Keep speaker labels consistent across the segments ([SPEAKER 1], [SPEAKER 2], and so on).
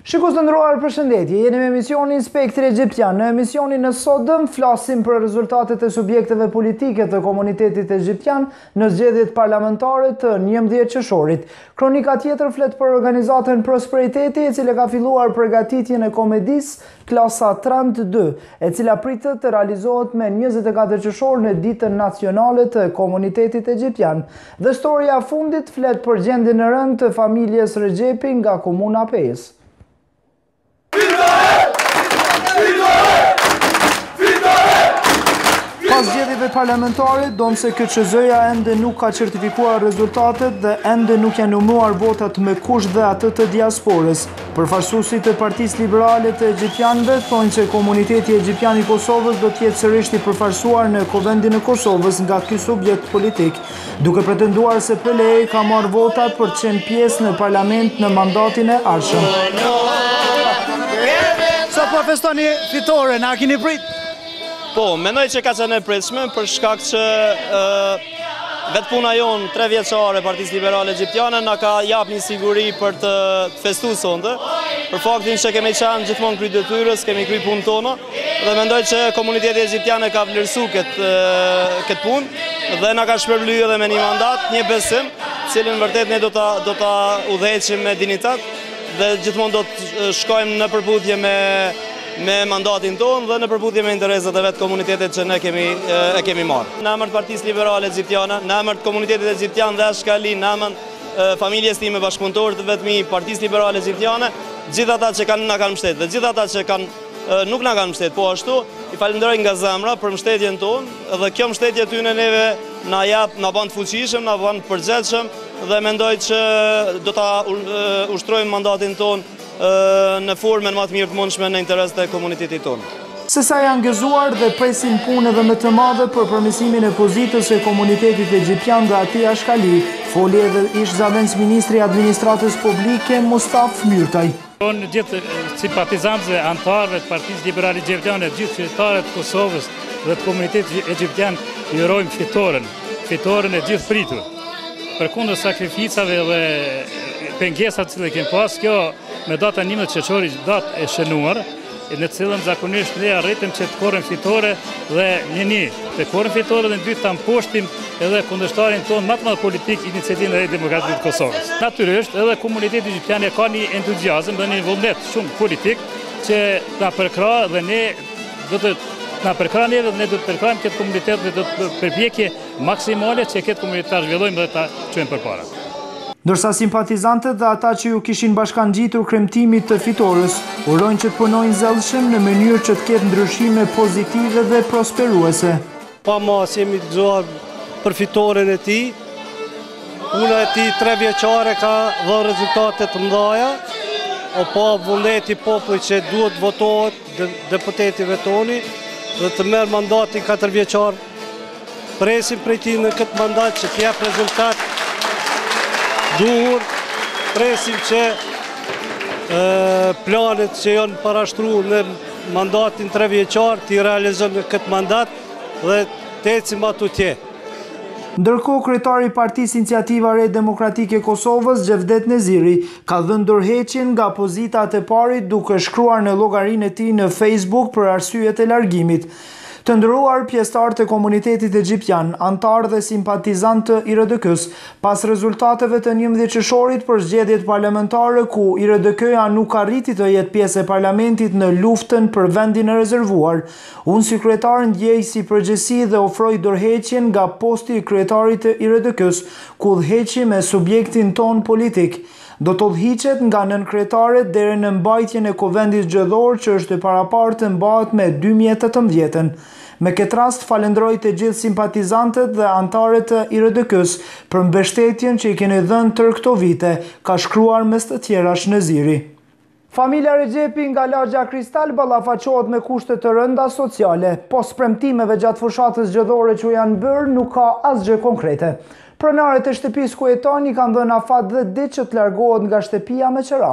[SPEAKER 1] Shikues të nderuar, përshëndetje, jeni me emisionin Spektri Egjiptian. Në emisionin e sotëm flasim për rezultatet e subjekteve politike të komunitetit egjiptian në zgjedhjet parlamentare të 11 qershorit. Kronika tjetër flet për organizatën Prosperiteti, e cila ka filluar përgatitjen e komedisë klasa 32, e cila pritet të realizohet me 24 qershor në ditën nacionale të komunitetit egjiptian. Dhe storia fundit flet për gjendjen e rëndë të familjes Rexhepi nga komuna Pejës. Pas zgjedhjeve parlamentare, domse KQZ-ja ende nuk ka certifikuar rezultatet dhe ende nuk janë numëruar votat me kush dhe atë të diasporës. Përfaqësuesit e Partisë Liberale të Egjiptianëve thonë se komuniteti egjiptian i Kosovës do të jetë sërish i përfaqësuar në Kuvendin e Kosovës nga ky subjekt politik, duke pretenduar se PLA ka marrë votat për të qenë pjesë në parlament në mandatin e ardhshëm. Sa po festoni fitoren, a keni prit?
[SPEAKER 2] Po, mendoj që ka qenë e pritshme për shkak që vetë puna jonë 3 vjeçare Partisë Liberale Egjiptiane na ka jap një siguri për të festuar sonte, për faktin që kemi qenë gjithmonë kry detyrës, kemi kry punën tonë dhe mendoj që komuniteti egjiptian e ka vlerësuar këtë punë dhe na ka shpërblyer edhe me një mandat, një besim, cilën vërtet ne do ta udhëheqim me dinitat dhe gjithmonë do të shkojmë në përputhje me mandatin tonë dhe në përputhje me interesat e vetë komunitetet që ne kemi marrë. Në emër të Partisë Liberale Egjiptiane, në emër të komunitetit egjiptian dhe Ashkali, në emër familjes time bashkëpunëtorë të vetmi Partisë Liberale Egjiptiane, gjithë ata që na kanë mbështetur dhe gjithë ata që nuk na kanë mbështetur, po ashtu i falenderoj nga zemra për mbështetjen tonë dhe kjo mbështetje tyne neve na bën të fuqishëm, na bën të përgjithshëm dhe mendoj që do ta ushtrojmë mandatin tonë në formën më të mirë të mundshme në interes të komunitetit tonë.
[SPEAKER 1] Se sa janë gëzuar dhe presin punë edhe më të madhe për përmirësimin e pozitës e komunitetit egjiptian dhe atij Ashkali, foli edhe ish zëvendës ministri i administratës publike Mustaf Myrtaj.
[SPEAKER 3] Unë gjithë simpatizantëve, antarëve të Partisë Liberale Egjiptiane, gjithë qytetarët të Kosovës dhe të komunitetit egjiptian i urojmë fitoren e gjithë pritur. Përkundër sakrificave dhe pengesat që kemi pas, kjo me data 11 qershori datë e shënuar, në cilën zakonisht ne arritëm që të korrëm fitore dhe të korrëm fitore dhe në dytë të mposhtim edhe kundërshtarin tonë më të madh politik, Iniciativën e Demokratike të Kosovës. Natyrisht edhe komuniteti egjiptian ka një entuziazëm dhe një vullnet shumë politik që na përkra dhe ne do të na përkra neve dhe ne do të përkrajmë këtë komunitet dhe do të përpjekje maksimale që këtë komunitet ta zhvillojmë dhe ta çojmë përpara.
[SPEAKER 1] Ndërsa simpatizantët dhe ata që ju kishin bashkangjitur kremtimit të fitores, urojnë që të punojnë zellshëm në mënyrë që të ketë ndryshime pozitive dhe prosperuese.
[SPEAKER 4] Pa mas jemi të gëzuar për fitoren e tij. Puna e tij 3 vjeçare ka dhënë rezultate të mëdha. Pa vullneti popullit që duhet votohet deputetëve toni dhe të merr mandatin 4 vjeçar. Presim prej tij në këtë mandat që të jap rezultat duhur, presim që planet që janë parashtruar në mandatin 3 vjeçar t'i realizojnë në këtë mandat dhe të ecim atutje.
[SPEAKER 1] Ndërkohë, kryetari i Partisë Iniciativa Re Demokratike e Kosovës, Xhevdet Neziri, ka dhënë ndërheqjen nga pozitat e parit duke shkruar në llogarinë e tij në Facebook për arsyet e largimit. Të nderuar pjesëtarë të komunitetit egjiptian, antarë dhe simpatizantë të IRDK-s, pas rezultateve të 11 qershorit për zgjedhjet parlamentare ku IRDK-ja nuk arriti të jetë pjesë e parlamentit në luftën për vendin e rezervuar, unë si kryetar ndjej si përgjegjësi dhe ofroj dorëheqjen nga posti i kryetarit të IRDK-s, ku udhëheqi me subjektin ton politik. Do të udhëhiqet nga nënkryetare deri në mbajtjen e Kuvendit Zgjedhor që është e paraparë të mbahet me 2018-ën. Me këtë rast falenderoj të gjithë simpatizantët dhe antarët të IRDK-s për mbështetjen që i keni dhënë tërë këto vite, ka shkruar mes të tjerash Neziri. Familja Rexhepi nga lagja Kristal ballafaqohet me kushte të rënda sociale, pos premtimeve gjatë fushatës zgjedhore që janë bërë nuk ka asgjë konkrete. Pronarët e shtëpisë ku jeton i kanë dhënë afat dhe ditë që të largohet nga shtëpia me qira.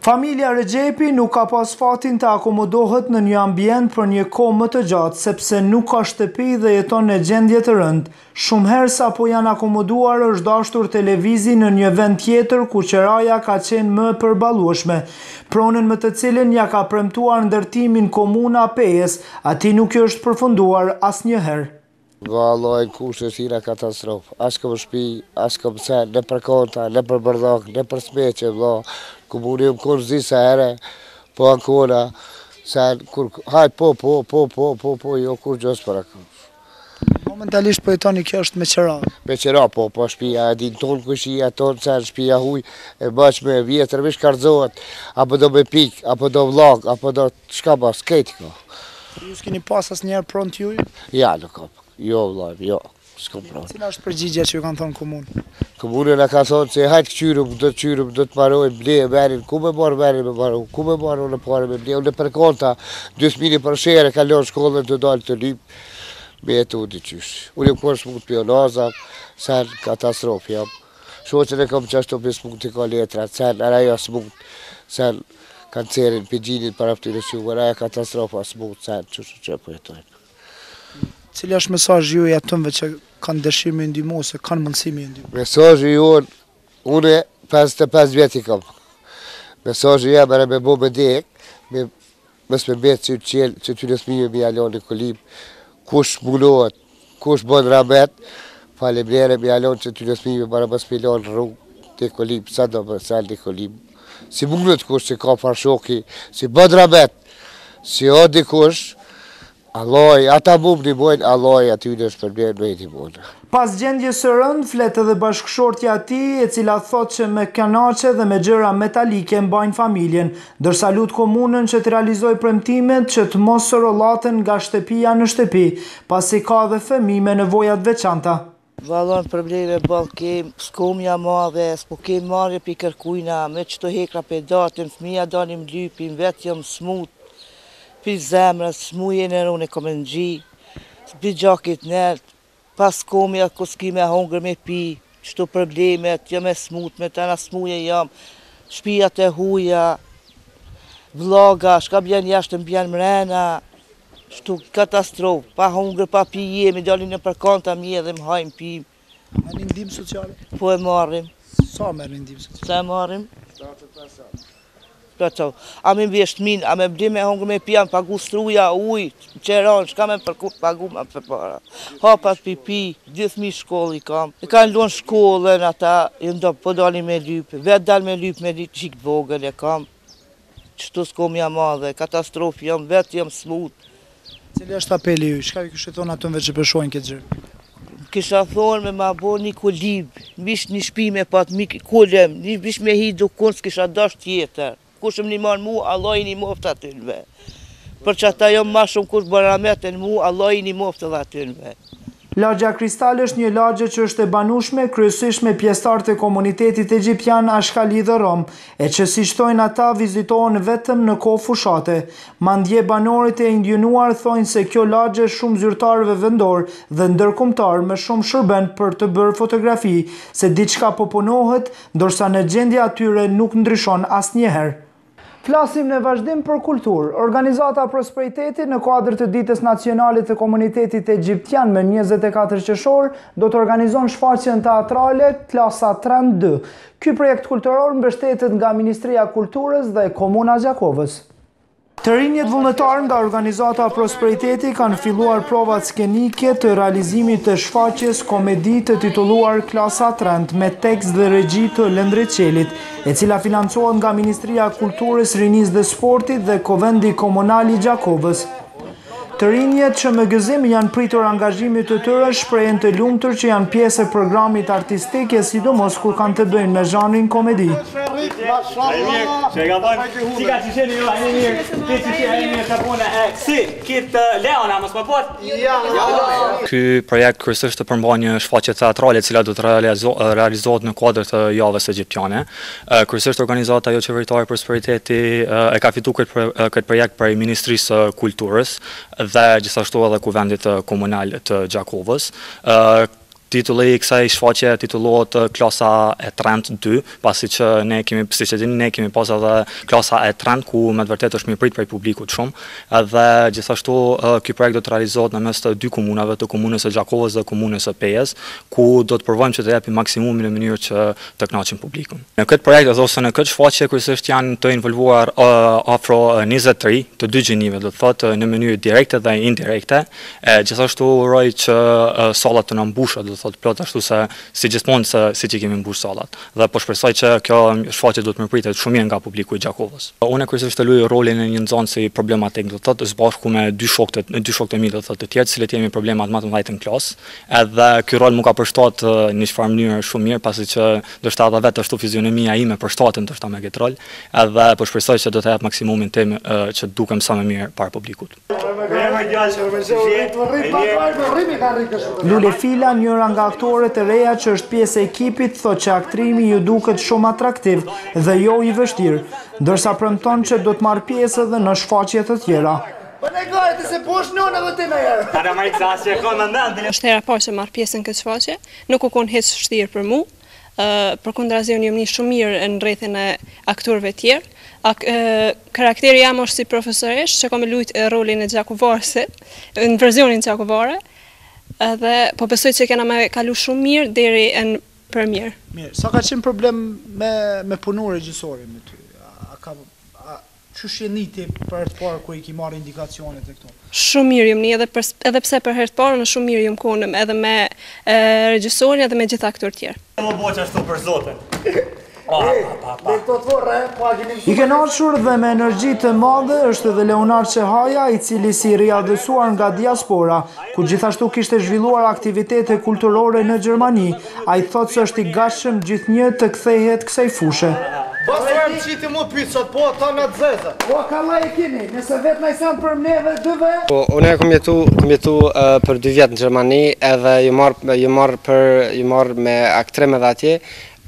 [SPEAKER 1] Familja Rexhepi nuk ka pas fatin të akomodohet në një ambient për një kohë më të gjatë, sepse nuk ka shtëpi dhe jeton në gjendje të rëndë. Shumë herë sa po janë akomoduar është dashur televizi në një vend tjetër ku qeraja ka qenë më përballueshme. Pronën më të cilën ja ka premtuar ndërtimin komuna Pejes, ati nuk është përfunduar asnjëherë.
[SPEAKER 5] Vallaj, kushte sira katastrofë. As kam shtëpi, as kam sen, ne për konta, ne për bardhak, ne për smeqe, valla. Komuni më kur zi sa herë, po ankora, sen, kur, hajt, po, jo, kur gjës për akon.
[SPEAKER 1] Momentalisht po jetoni kjo është me qera.
[SPEAKER 5] Me qera, po, shtëpia, e din tonë kushia, tonë sen, shtëpia huj, e bëq me vjetër, vish karzohet, apo do me pik, apo do vlog, apo do shka ba, skejt ko.
[SPEAKER 1] Ju s'kini pas as njerë pronë t'juj?
[SPEAKER 5] Ja, nuk kam. Jo, vllaj, jo, s'kom pronë.
[SPEAKER 1] Cila është përgjigja që ju kanë thonë komunë?
[SPEAKER 5] Komunën e ka thonë se hajtë këqyrëm, do të marojnë, ble, verin, ku me marë verin me marojnë, ku me marë unë pare me ble, unë për konta, 2.000 për shere, kalon shkollën të dalë të lypë, me e të unë të qysh. Unë kërë smut pionaza, sen katastrofë jam. Shoqën e kam qashtu për smut të ka letra, sen araja smut, sen kancerin, pëgjinin për aftyre shumë, araja katastrofa smut, sen që po jetojnë.
[SPEAKER 1] Cili është mesazhi juaj atyve që kanë dëshirë me ndihmu ose kanë mundësi me ndihmu?
[SPEAKER 5] Mesazhi jon, unë 55 vjet i kam. Mesazhi jam era me bo me dek, mos me betë që ty nësmije me jalon në kolim, kush mulohet, kush bën rabet, faleminderit me jalon që ty nësmije bara mos me lon rrugë të kolim, sa do më sal në kolim. Si mundet kush që ka farshoki, si bën rabet, si o dikush, Alloj, ata mu më nimojnë, alloj, aty në shpërbjerë në e nimojnë.
[SPEAKER 1] Pas gjendjes së rënd, flet edhe bashkëshortja e tij, e cila thot që me kanaçe dhe me gjëra metalike mbajnë familjen, ndërsa lut komunën që të realizoj premtimet që të mos rollaten nga shtëpia në shtëpi, pasi ka dhe fëmijë me nevoja të veçanta.
[SPEAKER 6] Vallon probleme ballë kem, s'komja madhe, s'po kem marrje pi kërkujna, me qëto hekra pe datën, fëmija danim lypin, vetë jam smut. Pi zemrës, smuje në rune kom në gji, pi gjakit nërtë, pas komja ku s'ki me hongër me pi, qëto problemet, jam e smut, me të në smuje jam, shpijat e huja, vloga, shka bjen jashtë në bjen mrena, qëto katastrofë, pa hongër, pa pi jemi, dalin në përkanta mje dhe më hajmë pi.
[SPEAKER 1] A një ndim sociale?
[SPEAKER 6] Po e marrim.
[SPEAKER 1] Sa merë një ndim sociale?
[SPEAKER 6] Sa e marrim? A me vjesht min, a me bli me hongër me pia, me pagu struja, uj, qeron, shka me pagu ma për para. Hapat pipi, 10.000 shkollë i kam. E kanë luan shkollën ata, po dalin me lypë, vetë dal me lypë me qikë vogël e kam. Qëtu s'kom jam madhe, katastrofë jam, vetë jam smut.
[SPEAKER 1] Cili është apeli ju, shka ju kështë thonë atënve që përshojnë këtë gjërë?
[SPEAKER 6] Kisha thonë me ma bo një kolib, mish një shpi me pat kolem, mish me hi do kënë s'kisha dash tjetër. Kushëm një marë mu, Allah i një moftë atynve. Për që ata jom ma shumë kush bërametën mu, Allah i një moftë dhe atynve.
[SPEAKER 1] Lagja Kristal është një lagje që është e banueshme kryesisht me pjesëtarët e komunitetit egjiptian Ashkali dhe Rom, e që si shtojnë ata vizitohen vetëm në kohë fushate. Mandje banorët e indionuar thonë se kjo lagje shumë zyrtarëve vendor dhe ndërkombëtar me shumë shërben për të bërë fotografi, se diçka po punohet, ndërsa në gjendje atyre nuk ndryshon asnjëherë. Flasim në vazhdim për kulturë. Organizata Prosperiteti në kuadër të Ditës Nacionale të Komunitetit Egjiptian me 24 qershor do të organizon shfaqjen teatrale Klasa Trend 2. Ky projekt kulturor mbështetet nga Ministria e Kulturës dhe Komuna Gjakovës. Të rinjët vullnetar nga Organizata Prosperiteti kanë filluar provat skenike të realizimit të shfaqjes komedi të titulluar Klasa Trend me tekst dhe regji të Lëndrit Qelit, e cila financohet nga Ministria e Kulturës, Rinisë dhe Sportit dhe Kovendi Komunal i Gjakovës. Të rinjet që me gëzim janë pritur angazhimit të tyre shprehen të lumtur që janë pjesë e programit artistik, sidomos kur kanë të bëjnë me zhanrin komedi.
[SPEAKER 7] Ky projekt kryesisht të përmban një shfaqje teatrale e cila do të realizohet në kuadër të javës egjiptiane. Kryesisht organizata jo qeveritare Prosperiteti e ka fituar këtë projekt prej Ministrisë së Kulturës dhe gjithashtu edhe Kuvendit Komunal të Gjakovës. Titulli I kësaj shfaqje titullohet klasa e 32, pasi që siç e dini, ne kemi pas edhe klasa e 30 ku me të vërtetë është mirëprit prej publikut shumë, edhe gjithashtu ky projekt do të realizohet në mes të dy komunave, të komunës së Gjakovës dhe komunës së Pejës, ku do të provojmë që të japim maksimumin në mënyrë që të kënaqim publikun. Në këtë projekt ose në këtë shfaqje kryesisht janë të involvuar afro 23 të dy gjinive, do të thotë në mënyrë direkte dhe indirekte. Gjithashtu uroj që sallat të na mbushet, do të thotë plot ashtu se si gjithmonë siç I kemi mbush sallat. Dhe po shpresoj që kjo shfaqje do të mirëpritet shumë mirë nga publiku I Gjakovës. Unë kryesisht të luaj rolin e një nxënësi problematik, do të thotë së bashku me dy shokë të mi, do të thotë të tjerë, të cilët jemi problemat më të mëdha në klasë. Edhe ky rol më ka përshtatë në një çfarë mënyrë shumë mirë, pasi që ndoshta edhe vetë ashtu fizionomia ime përshtatet ndoshta me këtë rol, edhe po shpresoj që do të jap maksimumin tim që dukem sa më mirë para publikut.
[SPEAKER 1] Lule Fila, njëra nga aktorët e reja që është pjesë e ekipit, thotë që aktrimi ju duket shumë atraktiv dhe jo I vështirë, ndërsa premton që do të marrë pjesë edhe në shfaqje të tjera.
[SPEAKER 8] Është hera parë që marrë pjesë në këtë shfaqje, nuk u konë hiç vështirë për mua. Përkundrazi unë jam një shumë mirë në rrethin e aktorëve tjerë. Karakteri jam është si profesoresh që kam luajtur rolin e gjakovarësit, në versionin gjakovare, dhe po besoj që kena me kalu shumë mirë deri në premier.
[SPEAKER 1] Mirë, sa ka qenë problem me punu regjisorin me ty? Ç'është niti për herë të parë kur I ki marrë indikacionet e këto?
[SPEAKER 8] Shumë mirë jam edhe pse për herë të parë në shumë mirë jam konëm edhe me regjisorin edhe me gjithë aktorët tjerë.
[SPEAKER 2] Më bëj ashtu për zotin.
[SPEAKER 1] I kënaqur dhe me energji të madhe është edhe Leonard Çehaja, I cili si riadhësuar nga diaspora, ku gjithashtu kishte zhvilluar aktivitete kulturore në Gjermani, ai thotë se është I gatshëm gjithnjë të kthehet kësaj fushe.
[SPEAKER 9] Pasojmë qiti mu pyçat, po ata me të zeza.
[SPEAKER 1] Po kalla I keni, nëse vetë na I san për neve dyve.
[SPEAKER 10] Po unë kam jetu për 2 vjet në Gjermani, edhe ju marr me aktrim edhe atje.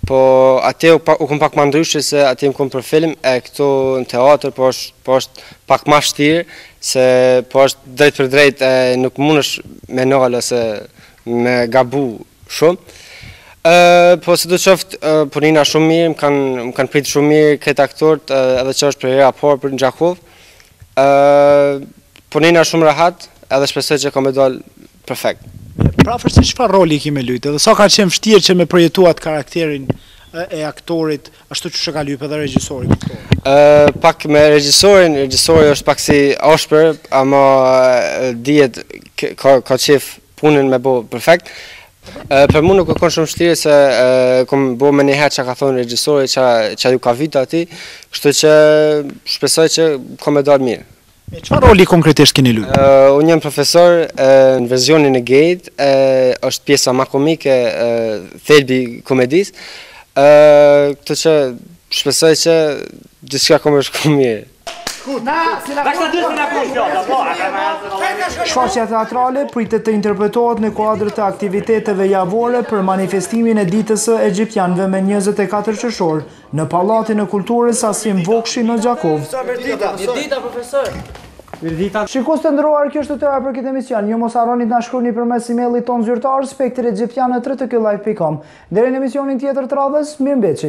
[SPEAKER 10] Po atje u kom pak më ndryshe se atje më kom për film, e këtu në teatr, po është pak më vështirë, se po është drejt për drejt, nuk mundesh me nal ose me gabu shumë. Po si do qoftë, punina shumë mirë, më kanë pritë shumë mirë këtë aktorët, edhe që është për hera parë për në Gjakovë. Punina shumë rahat, edhe shpresoj që ka me dalë perfekt.
[SPEAKER 1] Pra fërsi çfarë roli I kime lujtë, edhe sa ka qenë vështirë që me përjetuat karakterin e aktorit, ashtu që ka lyp edhe regjisori?
[SPEAKER 10] Pak me regjisori është pak si ashpër, ama dihet ka qef punën me bo perfekt. Për mu nuk e konë shumë vështirë se kom bo me njëherë që ka thonë regjisori që ju ka vita ati, kështu që shpresoj që ka me dalë mirë.
[SPEAKER 1] Çfarë roli konkretisht keni luajtur?
[SPEAKER 10] Unë jam profesor në versionin e gejt, është pjesa më komike, thelbi komedisë, këtë që shpresoj që diçka ka me shku mirë.
[SPEAKER 1] Shfaqja teatrale pritet të interpretohet në kuadër të aktiviteteve javore për manifestimin e ditës së egjiptianëve me 24 qershor në Pallatin e Kulturës Asim Vokshi në Gjakovë.
[SPEAKER 9] Mirdita, profesor.
[SPEAKER 1] Shikues të nderuar, kjo është tëra për këtë emision. Ju mos harroni të na shkruani përmes emailit ton zyrtar spektrexhiptian@rtqlive.com. Deri në emisionin tjetër të radhës, mirëmbëjtje.